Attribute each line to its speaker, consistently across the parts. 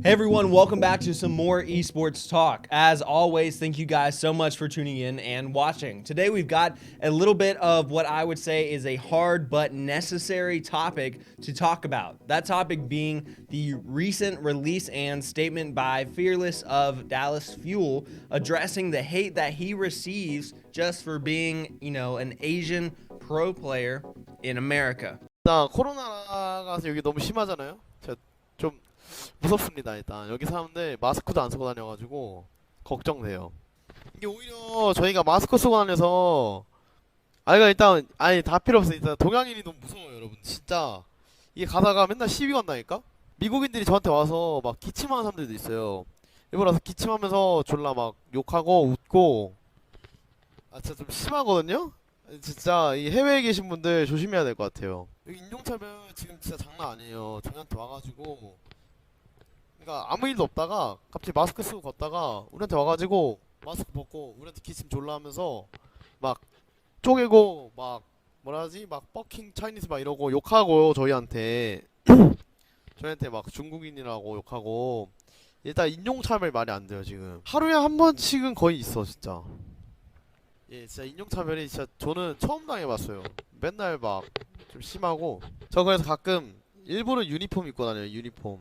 Speaker 1: Hey everyone, welcome back to some more esports talk. As always, thank you guys so much for tuning in and watching. Today we've got a little bit of what I would say is a hard but necessary topic to talk about. That topic being the recent release and statement by Fearless of Dallas Fuel addressing the hate that he receives just for being, an Asian pro player in America.
Speaker 2: 일단 코로나가 여기 너무 심하잖아요. 제가 좀 무섭습니다. 일단 여기 사람들 마스크도 안 쓰고 다녀가지고 걱정돼요. 이게 오히려 저희가 마스크 쓰고 다녀서 일단 다 필요 없어. 일단 동양인이 너무 무서워요, 여러분. 진짜 이게 가다가 맨날 시비 건다니까. 미국인들이 저한테 와서 막 기침하는 사람들도 있어요. 일본 와서 기침하면서 졸라 막 욕하고 웃고. 진짜 좀 심하거든요. 진짜 이 해외에 계신 분들 조심해야 될 것 같아요. 여기 인종차별 지금 진짜 장난 아니에요. 저희한테 와가지고 그러니까 아무 일도 없다가 갑자기 마스크 쓰고 걷다가 우리한테 와가지고 마스크 벗고 우리한테 기침 졸라 하면서 막 쪼개고 막 뭐라 하지? 막 버킹 차이니스 막 이러고 욕하고 저희한테 저희한테 막 중국인이라고 욕하고 일단 인종차별 말이 안 돼요 지금. 하루에 한 번씩은 거의 있어 진짜. 예, 진짜 인종차별이 진짜 저는 처음 당해봤어요. 맨날 막 좀 심하고. 저 그래서 가끔 일부러 유니폼 입고 다녀요. 유니폼.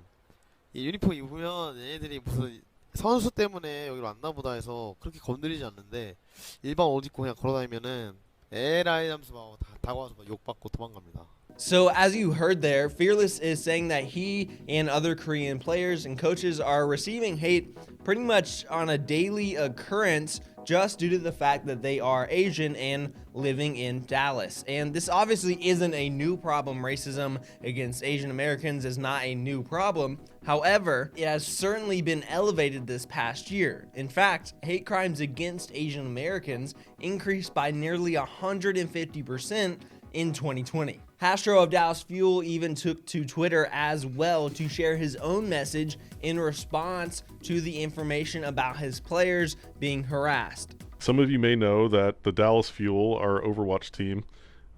Speaker 2: 이 유니폼 입으면 얘네들이 무슨 선수 때문에 여기로 왔나 보다 해서 그렇게 건드리지 않는데 일반 옷 입고 그냥 걸어다니면은 에라이 하면서 막 다가와서 막 욕받고 도망갑니다.
Speaker 1: So, as you heard there, Fearless is saying that he and other Korean players and coaches are receiving hate pretty much on a daily occurrence just due to the fact that they are Asian and living in Dallas. And this obviously isn't a new problem. Racism against Asian Americans is not a new problem. However, it has certainly been elevated this past year. In fact, hate crimes against Asian Americans increased by nearly 150% in 2020. Hastro of Dallas Fuel even took to Twitter as well to share his own message in response to the information about his players being harassed.
Speaker 3: Some of you may know that the Dallas Fuel, our Overwatch team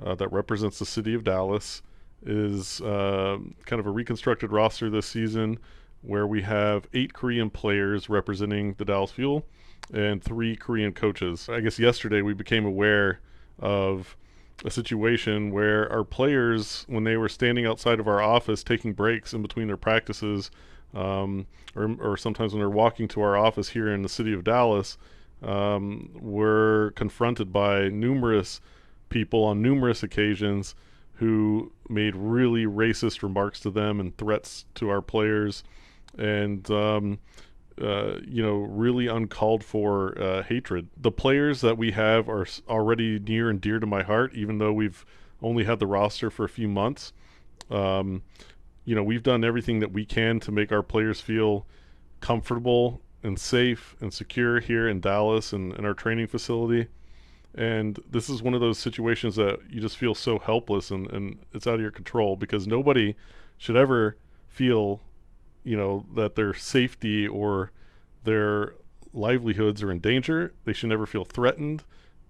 Speaker 3: that represents the city of Dallas, is kind of a reconstructed roster this season where we have 8 Korean players representing the Dallas Fuel and 3 Korean coaches. I guess yesterday we became aware of a situation where our players, when they were standing outside of our office taking breaks in between their practices, or sometimes when they're walking to our office here in the city of Dallas, were confronted by numerous people on numerous occasions who made really racist remarks to them and threats to our players, and really uncalled for hatred. The players that we have are already near and dear to my heart, even though we've only had the roster for a few months. We've done everything that we can to make our players feel comfortable and safe and secure here in Dallas and in our training facility. And this is one of those situations that you just feel so helpless and it's out of your control, because nobody should ever feel that their safety or their livelihoods are in danger. They should never feel threatened.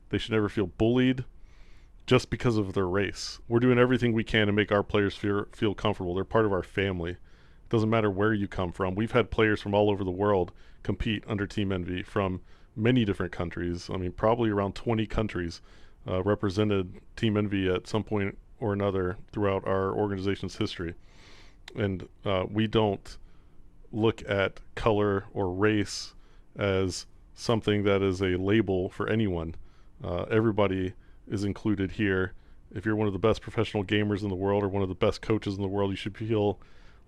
Speaker 3: They should never feel bullied just because of their race. We're doing everything we can to make our players feel comfortable. They're part of our family. It doesn't matter where you come from. We've had players from all over the world compete under Team Envy from many different countries. I mean, probably around 20 countries represented Team Envy at some point or another throughout our organization's history. And we don't look at color or race as something that is a label for anyone. Everybody is included here. If you're one of the best professional gamers in the world or one of the best coaches in the world, you should feel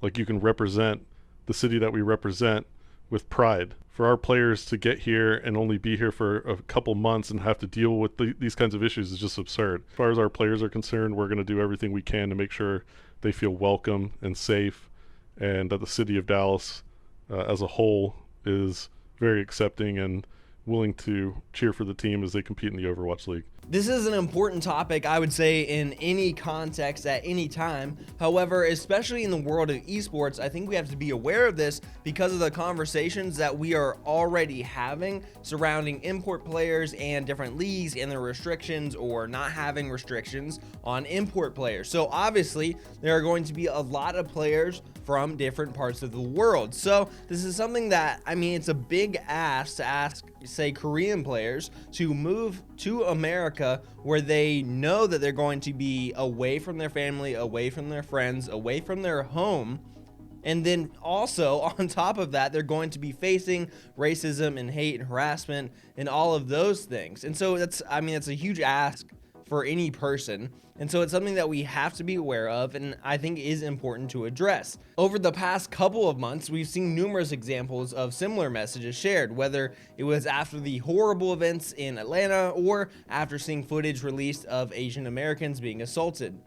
Speaker 3: like you can represent the city that we represent with pride. For our players to get here and only be here for a couple months and have to deal with these kinds of issues is just absurd. As far as our players are concerned, we're going to do everything we can to make sure they feel welcome and safe, and that the city of Dallas as a whole is very accepting, and willing to cheer for the team as they compete in the Overwatch League.
Speaker 1: This is an important topic, I would say, in any context at any time. However, especially in the world of esports, I think we have to be aware of this because of the conversations that we are already having surrounding import players and different leagues and the restrictions or not having restrictions on import players. So obviously, there are going to be a lot of players from different parts of the world. So this is something that, I mean, it's a big ask to ask, say, Korean players to move to America where they know that they're going to be away from their family, away from their friends, away from their home. And then also on top of that, they're going to be facing racism and hate and harassment and all of those things. And so that's, I mean, it's a huge ask for any person. And so it's something that we have to be aware of and I think is important to address. Over the past couple of months, we've seen numerous examples of similar messages shared, whether it was after the horrible events in Atlanta or after seeing footage released of Asian Americans being assaulted.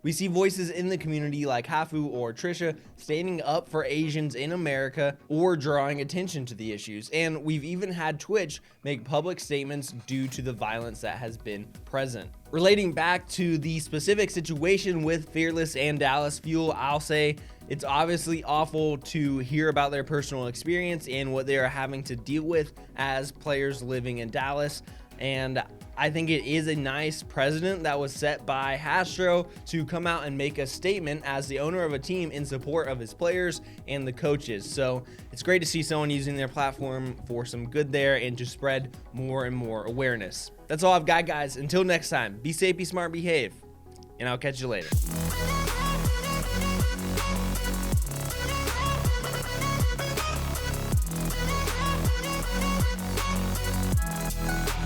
Speaker 1: We see voices in the community like Hafu or Trisha standing up for Asians in America or drawing attention to the issues. And we've even had Twitch make public statements due to the violence that has been present. Relating back to the specific situation with Fearless and Dallas Fuel, I'll say it's obviously awful to hear about their personal experience and what they are having to deal with as players living in Dallas. And I think it is a nice precedent that was set by Hastro to come out and make a statement as the owner of a team in support of his players and the coaches. So it's great to see someone using their platform for some good there and to spread more and more awareness. That's all I've got, guys. Until next time, be safe, be smart, behave, and I'll catch you later.